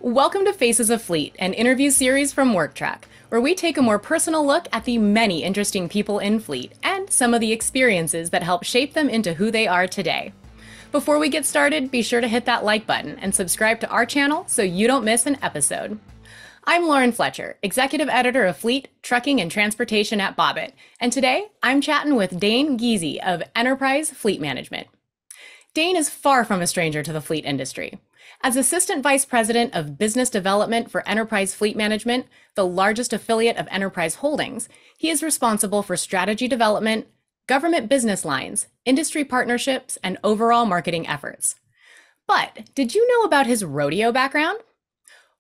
Welcome to Faces of Fleet, an interview series from WorkTrack, where we take a more personal look at the many interesting people in Fleet and some of the experiences that help shape them into who they are today. Before we get started, be sure to hit that like button and subscribe to our channel so you don't miss an episode. I'm Lauren Fletcher, Executive Editor of Fleet, Trucking and Transportation at Bobbitt, and today I'm chatting with Dain Giesie of Enterprise Fleet Management. Dain is far from a stranger to the fleet industry. As Assistant Vice President of Business Development for Enterprise Fleet Management, the largest affiliate of Enterprise Holdings, he is responsible for strategy development, government business lines, industry partnerships, and overall marketing efforts. But did you know about his rodeo background?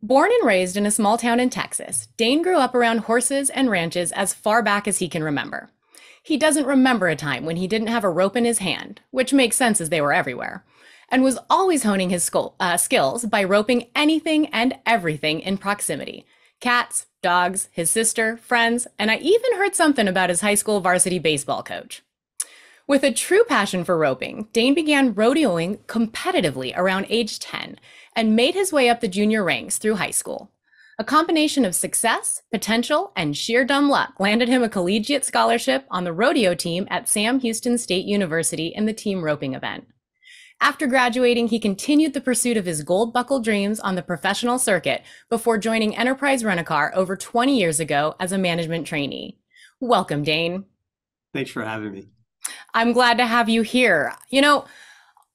Born and raised in a small town in Texas, Dain grew up around horses and ranches as far back as he can remember. He doesn't remember a time when he didn't have a rope in his hand, which makes sense as they were everywhere, and was always honing his skills by roping anything and everything in proximity. Cats, dogs, his sister, friends, and I even heard something about his high school varsity baseball coach. With a true passion for roping, Dain began rodeoing competitively around age 10 and made his way up the junior ranks through high school. A combination of success, potential, and sheer dumb luck landed him a collegiate scholarship on the rodeo team at Sam Houston State University in the team roping event. After graduating, he continued the pursuit of his gold buckle dreams on the professional circuit before joining Enterprise Rent-A-Car over 20 years ago as a management trainee. Welcome, Dain. Thanks for having me. I'm glad to have you here. You know,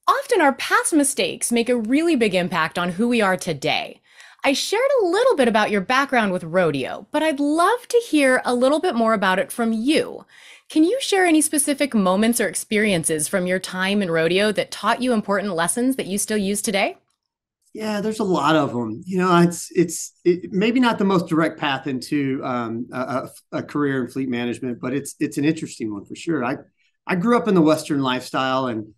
often our past mistakes make a really big impact on who we are today. I shared a little bit about your background with rodeo, but I'd love to hear a little bit more about it from you. Can you share any specific moments or experiences from your time in rodeo that taught you important lessons that you still use today? Yeah, there's a lot of them. It's maybe not the most direct path into a career in fleet management, but it's an interesting one for sure. I grew up in the Western lifestyle, and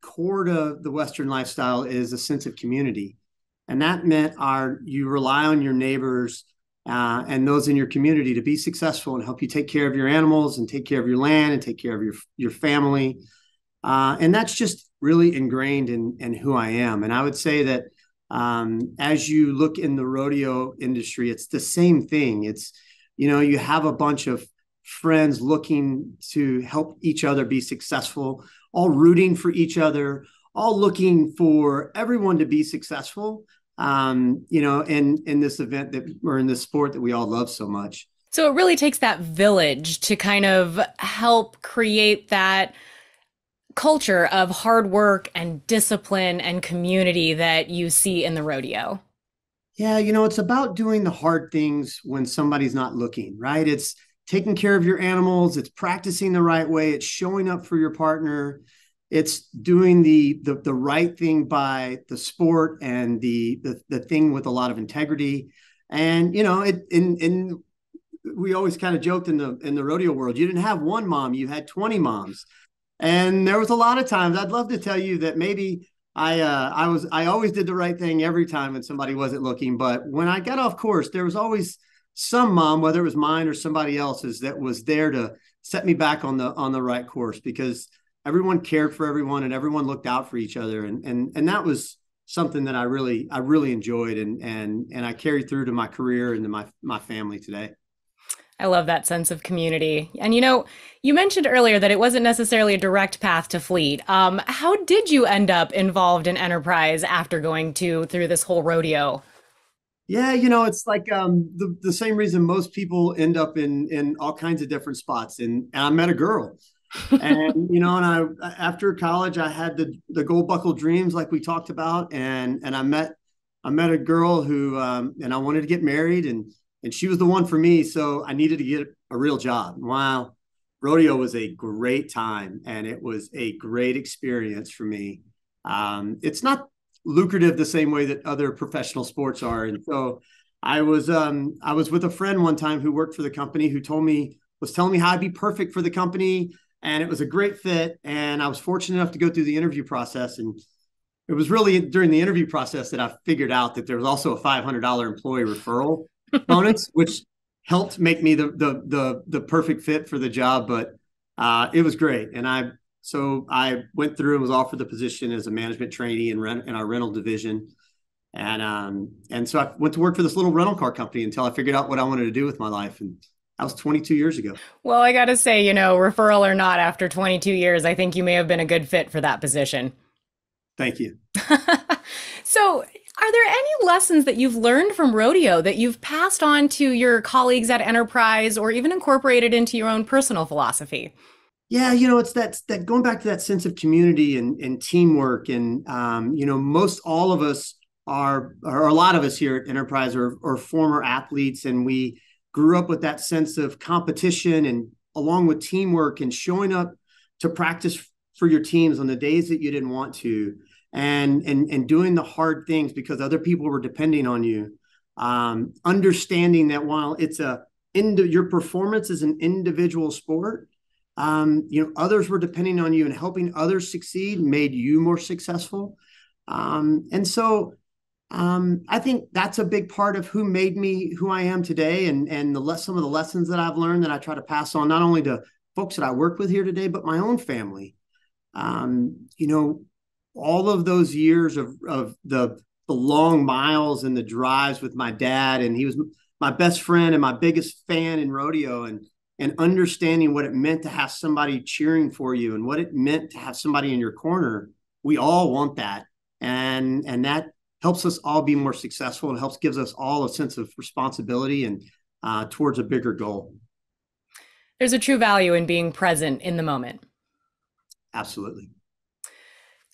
core to the Western lifestyle is a sense of community, and that meant you rely on your neighbors and those in your community to be successful and help you take care of your animals and take care of your land and take care of your family. And that's just really ingrained in who I am. And I would say that as you look in the rodeo industry, it's the same thing. You have a bunch of friends looking to help each other be successful, all rooting for each other, all looking for everyone to be successful, in this event or in this sport that we all love so much. So it really takes that village to kind of help create that culture of hard work and discipline and community that you see in the rodeo. Yeah, it's about doing the hard things when somebody's not looking, right? It's taking care of your animals, it's practicing the right way, it's showing up for your partner, it's doing the right thing by the sport and the thing with a lot of integrity. And we always kind of joked in the rodeo world, you didn't have one mom, you had 20 moms. And there was a lot of times I'd love to tell you that maybe I always did the right thing every time when somebody wasn't looking. But when I got off course, there was always some mom, whether it was mine or somebody else's, that was there to set me back on the right course, because everyone cared for everyone and everyone looked out for each other. And that was something that I really enjoyed and I carried through to my career and to my family today. I love that sense of community. And you mentioned earlier that it wasn't necessarily a direct path to fleet. How did you end up involved in Enterprise after going through this whole rodeo? Yeah, it's like the same reason most people end up in all kinds of different spots. And I met a girl, and after college I had the gold buckle dreams like we talked about, and I met a girl who and I wanted to get married, and she was the one for me. So I needed to get a real job. Wow, rodeo was a great time, and it was a great experience for me. It's not lucrative the same way that other professional sports are. And so I was with a friend one time who worked for the company, who was telling me how I'd be perfect for the company, and it was a great fit. And I was fortunate enough to go through the interview process. And it was really during the interview process that I figured out that there was also a $500 employee referral bonus, which helped make me the perfect fit for the job. But it was great. And so I went through and was offered the position as a management trainee in our rental division. And so I went to work for this little rental car company until I figured out what I wanted to do with my life. And that was 22 years ago. Well, I gotta say, referral or not, after 22 years, I think you may have been a good fit for that position. Thank you. So, are there any lessons that you've learned from rodeo that you've passed on to your colleagues at Enterprise or even incorporated into your own personal philosophy? Yeah, it's that going back to that sense of community and teamwork. And, most all of us or a lot of us here at Enterprise are former athletes, and we grew up with that sense of competition and along with teamwork and showing up to practice for your teams on the days that you didn't want to, and doing the hard things because other people were depending on you. Understanding that while your performance is an individual sport, others were depending on you, and helping others succeed made you more successful. And so I think that's a big part of who made me who I am today, and some of the lessons that I've learned that I try to pass on not only to folks that I work with here today, but my own family. All of those years of the long miles and the drives with my dad, and he was my best friend and my biggest fan in rodeo, and understanding what it meant to have somebody cheering for you and what it meant to have somebody in your corner. We all want that. And that helps us all be more successful, and gives us all a sense of responsibility and towards a bigger goal. There's a true value in being present in the moment. Absolutely.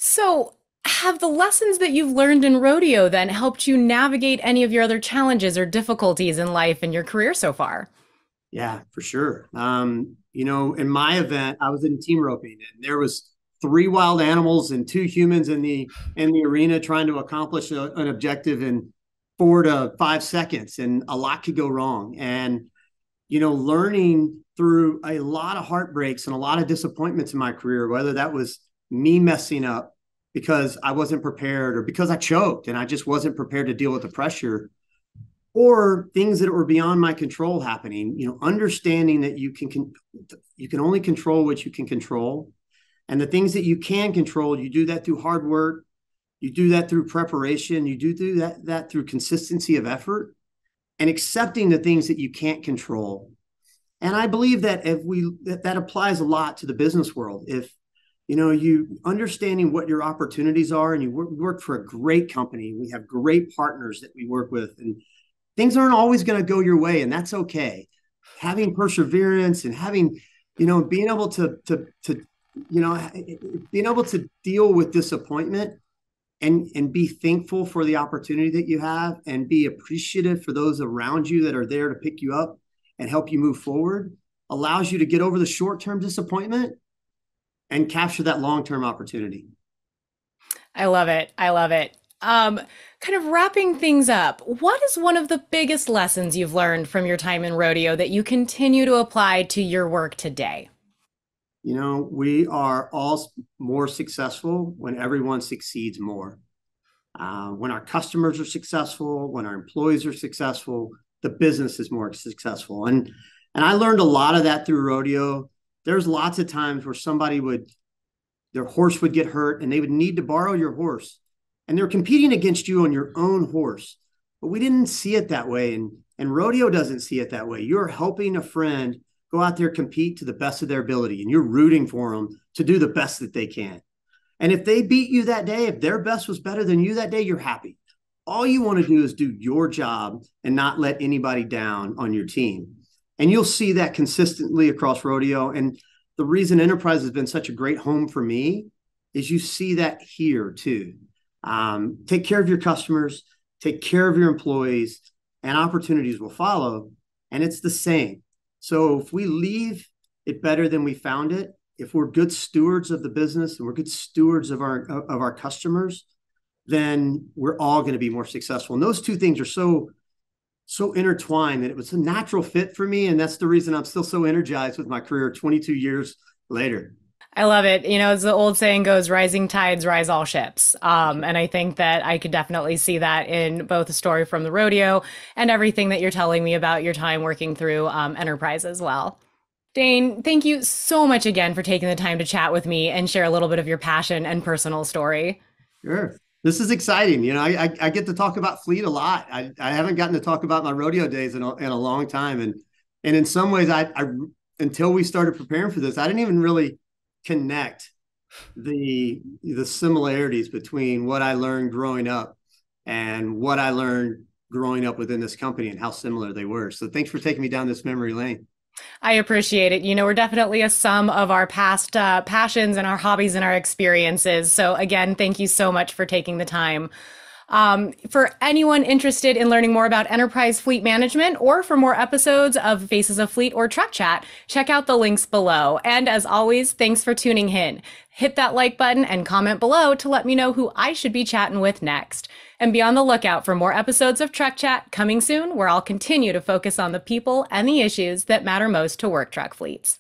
So, have the lessons that you've learned in rodeo then helped you navigate any of your other challenges or difficulties in life and your career so far? Yeah, for sure. In my event, I was in team roping, and there was three wild animals and two humans in the arena trying to accomplish an objective in 4 to 5 seconds, and a lot could go wrong. And learning through a lot of heartbreaks and a lot of disappointments in my career, whether that was me messing up because I wasn't prepared, or because I choked and I just wasn't prepared to deal with the pressure, or things that were beyond my control happening. Understanding that you can only control what you can control, and the things that you can control, you do that through hard work, you do that through preparation, you do that through consistency of effort, and accepting the things that you can't control. And I believe that that applies a lot to the business world. If you understanding what your opportunities are, and you work for a great company, we have great partners that we work with, and things aren't always going to go your way, and that's okay. Having perseverance and having, being able to being able to deal with disappointment, and be thankful for the opportunity that you have, and be appreciative for those around you that are there to pick you up and help you move forward, allows you to get over the short-term disappointment and capture that long-term opportunity. I love it. I love it. Kind of wrapping things up, what is one of the biggest lessons you've learned from your time in rodeo that you continue to apply to your work today? We are all more successful when everyone succeeds more. When our customers are successful, when our employees are successful, the business is more successful. And I learned a lot of that through rodeo. There's lots of times where their horse would get hurt, and they would need to borrow your horse, and they're competing against you on your own horse. But we didn't see it that way. And rodeo doesn't see it that way. You're helping a friend go out there, compete to the best of their ability, and you're rooting for them to do the best that they can. And if they beat you that day, if their best was better than you that day, you're happy. All you want to do is do your job and not let anybody down on your team. And you'll see that consistently across rodeo. And the reason Enterprise has been such a great home for me is you see that here too. Take care of your customers, take care of your employees, and opportunities will follow. And it's the same. So if we leave it better than we found it, if we're good stewards of the business and we're good stewards of our customers, then we're all going to be more successful. And those two things are so intertwined that it was a natural fit for me. And that's the reason I'm still so energized with my career 22 years later. I love it. As the old saying goes, rising tides rise all ships. And I think that I could definitely see that in both the story from the rodeo and everything that you're telling me about your time working through Enterprise as well. Dain, thank you so much again for taking the time to chat with me and share a little bit of your passion and personal story. Sure. This is exciting. I get to talk about fleet a lot. I haven't gotten to talk about my rodeo days in a long time. And in some ways, I until we started preparing for this, I didn't even really connect the similarities between what I learned growing up and what I learned growing up within this company and how similar they were. So thanks for taking me down this memory lane. I appreciate it. We're definitely a sum of our past passions and our hobbies and our experiences. So, again, thank you so much for taking the time. For anyone interested in learning more about enterprise fleet management or for more episodes of Faces of Fleet or Truck Chat, check out the links below. And as always, thanks for tuning in. Hit that like button and comment below to let me know who I should be chatting with next. And be on the lookout for more episodes of Truck Chat coming soon, where I'll continue to focus on the people and the issues that matter most to work truck fleets.